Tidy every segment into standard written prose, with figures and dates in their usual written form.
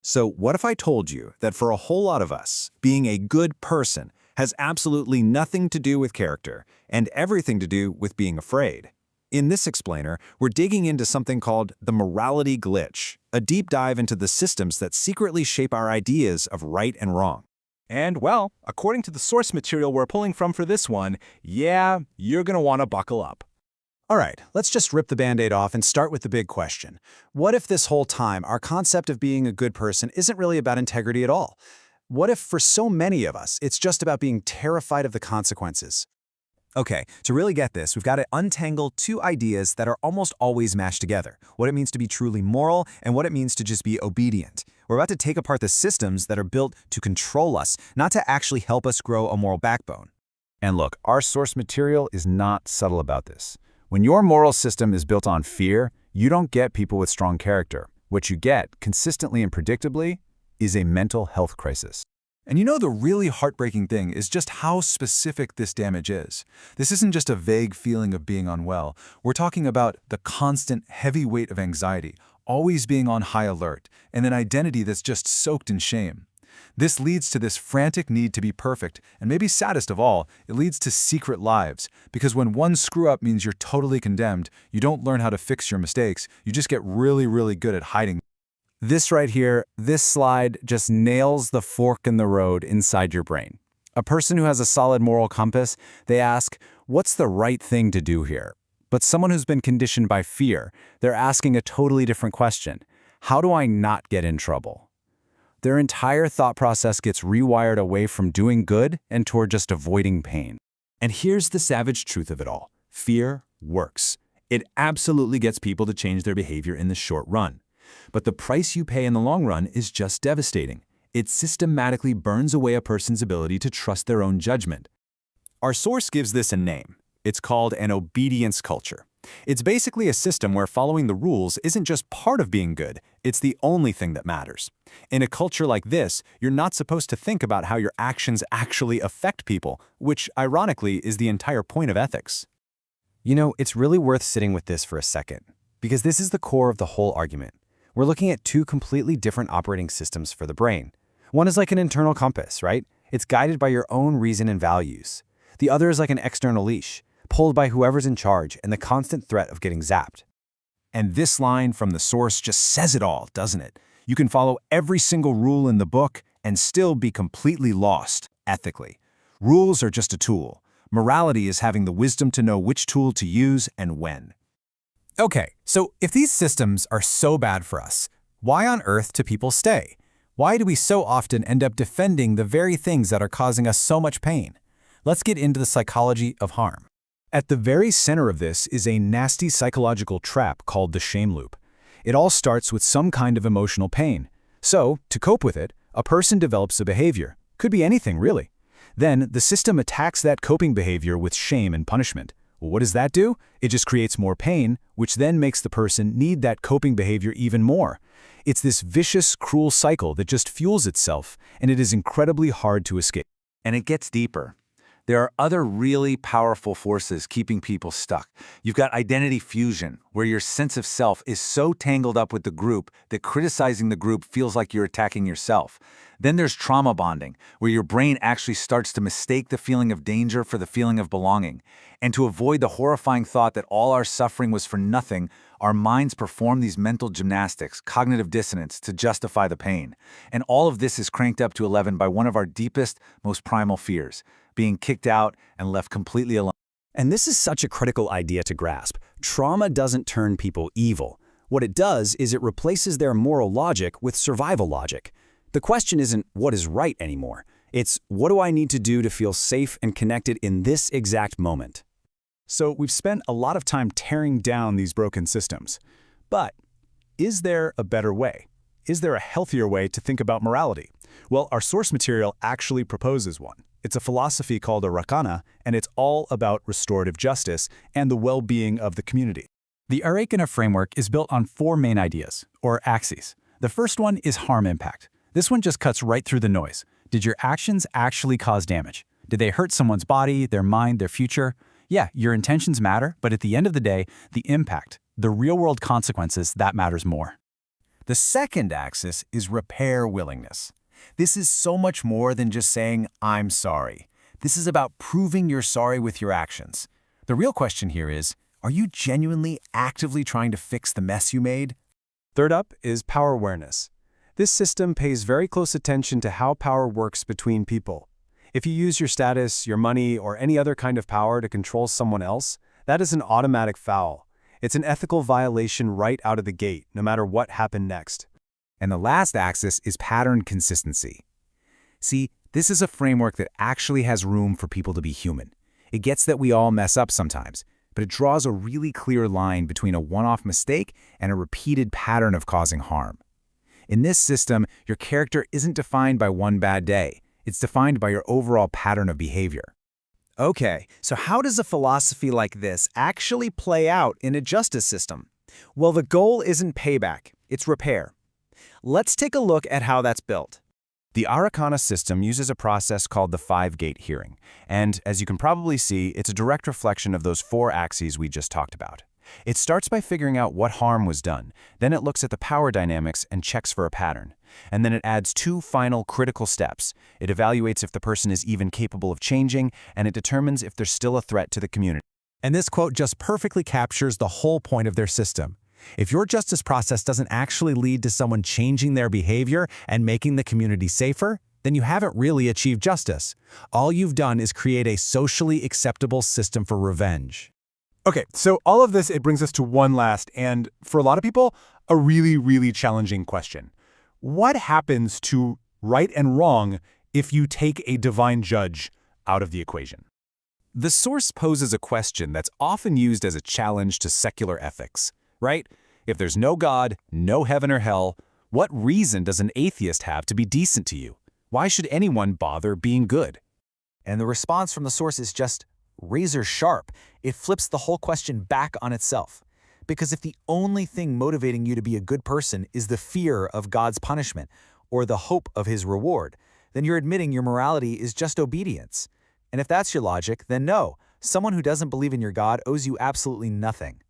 So what if I told you that for a whole lot of us, being a good person has absolutely nothing to do with character and everything to do with being afraid? In this explainer, we're digging into something called the morality glitch, a deep dive into the systems that secretly shape our ideas of right and wrong. And, well, according to the source material we're pulling from for this one, yeah, you're gonna want to buckle up. All right, let's just rip the Band-Aid off and start with the big question. What if this whole time our concept of being a good person isn't really about integrity at all? What if for so many of us, it's just about being terrified of the consequences? Okay, to really get this, we've got to untangle two ideas that are almost always mashed together: what it means to be truly moral and what it means to just be obedient. We're about to take apart the systems that are built to control us, not to actually help us grow a moral backbone. And look, our source material is not subtle about this. When your moral system is built on fear, you don't get people with strong character. What you get, consistently and predictably, is a mental health crisis. And you know, the really heartbreaking thing is just how specific this damage is. This isn't just a vague feeling of being unwell. We're talking about the constant heavy weight of anxiety, always being on high alert, and an identity that's just soaked in shame. This leads to this frantic need to be perfect, and maybe saddest of all, it leads to secret lives. Because when one screw-up means you're totally condemned, you don't learn how to fix your mistakes, you just get really, really good at hiding. This right here, this slide just nails the fork in the road inside your brain. A person who has a solid moral compass, they ask, what's the right thing to do here? But someone who's been conditioned by fear, they're asking a totally different question. How do I not get in trouble? Their entire thought process gets rewired away from doing good and toward just avoiding pain. And here's the savage truth of it all. Fear works. It absolutely gets people to change their behavior in the short run. But the price you pay in the long run is just devastating. It systematically burns away a person's ability to trust their own judgment. Our source gives this a name. It's called an obedience culture. It's basically a system where following the rules isn't just part of being good, it's the only thing that matters. In a culture like this, you're not supposed to think about how your actions actually affect people, which, ironically, is the entire point of ethics. You know, it's really worth sitting with this for a second, because this is the core of the whole argument. We're looking at two completely different operating systems for the brain. One is like an internal compass, right? It's guided by your own reason and values. The other is like an external leash, pulled by whoever's in charge and the constant threat of getting zapped. And this line from the source just says it all, doesn't it? You can follow every single rule in the book and still be completely lost, ethically. Rules are just a tool. Morality is having the wisdom to know which tool to use and when. Okay, so if these systems are so bad for us, why on earth do people stay? Why do we so often end up defending the very things that are causing us so much pain? Let's get into the psychology of harm. At the very center of this is a nasty psychological trap called the shame loop. It all starts with some kind of emotional pain. So, to cope with it, a person develops a behavior. Could be anything, really. Then, the system attacks that coping behavior with shame and punishment. Well, what does that do? It just creates more pain, which then makes the person need that coping behavior even more. It's this vicious, cruel cycle that just fuels itself, and it is incredibly hard to escape. And it gets deeper. There are other really powerful forces keeping people stuck. You've got identity fusion, where your sense of self is so tangled up with the group that criticizing the group feels like you're attacking yourself. Then there's trauma bonding, where your brain actually starts to mistake the feeling of danger for the feeling of belonging. And to avoid the horrifying thought that all our suffering was for nothing, our minds perform these mental gymnastics, cognitive dissonance, to justify the pain. And all of this is cranked up to 11 by one of our deepest, most primal fears: being kicked out and left completely alone. And this is such a critical idea to grasp. Trauma doesn't turn people evil. What it does is it replaces their moral logic with survival logic. The question isn't what is right anymore. It's what do I need to do to feel safe and connected in this exact moment? So we've spent a lot of time tearing down these broken systems. But is there a better way? Is there a healthier way to think about morality? Well, our source material actually proposes one. It's a philosophy called Arreqqana, and it's all about restorative justice and the well-being of the community. The Arreqqana framework is built on 4 main ideas, or axes. The first one is harm impact. This one just cuts right through the noise. Did your actions actually cause damage? Did they hurt someone's body, their mind, their future? Yeah, your intentions matter, but at the end of the day, the impact, the real-world consequences, that matters more. The second axis is repair willingness. This is so much more than just saying, I'm sorry. This is about proving you're sorry with your actions. The real question here is, are you genuinely actively trying to fix the mess you made? Third up is power awareness. This system pays very close attention to how power works between people. If you use your status, your money, or any other kind of power to control someone else, that is an automatic foul. It's an ethical violation right out of the gate, no matter what happened next. And the last axis is pattern consistency. See, this is a framework that actually has room for people to be human. It gets that we all mess up sometimes, but it draws a really clear line between a one-off mistake and a repeated pattern of causing harm. In this system, your character isn't defined by one bad day. It's defined by your overall pattern of behavior. Okay, so how does a philosophy like this actually play out in a justice system? Well, the goal isn't payback, it's repair. Let's take a look at how that's built. The Arreqqana system uses a process called the five-gate hearing, and as you can probably see, it's a direct reflection of those four axes we just talked about. It starts by figuring out what harm was done, then it looks at the power dynamics and checks for a pattern. And then it adds two final critical steps. It evaluates if the person is even capable of changing, and it determines if there's still a threat to the community. And this quote just perfectly captures the whole point of their system. If your justice process doesn't actually lead to someone changing their behavior and making the community safer, then you haven't really achieved justice. All you've done is create a socially acceptable system for revenge. Okay, so all of this, it brings us to one last, and for a lot of people, a really, really challenging question. What happens to right and wrong if you take a divine judge out of the equation? The source poses a question that's often used as a challenge to secular ethics, right? If there's no God, no heaven or hell, what reason does an atheist have to be decent to you? Why should anyone bother being good? And the response from the source is just razor sharp. It flips the whole question back on itself. Because if the only thing motivating you to be a good person is the fear of God's punishment or the hope of his reward, then you're admitting your morality is just obedience. And if that's your logic, then no, someone who doesn't believe in your God owes you absolutely nothing.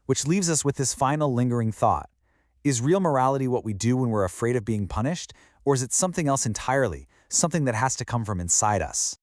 Which leaves us with this final lingering thought. Is real morality what we do when we're afraid of being punished, or is it something else entirely, something that has to come from inside us?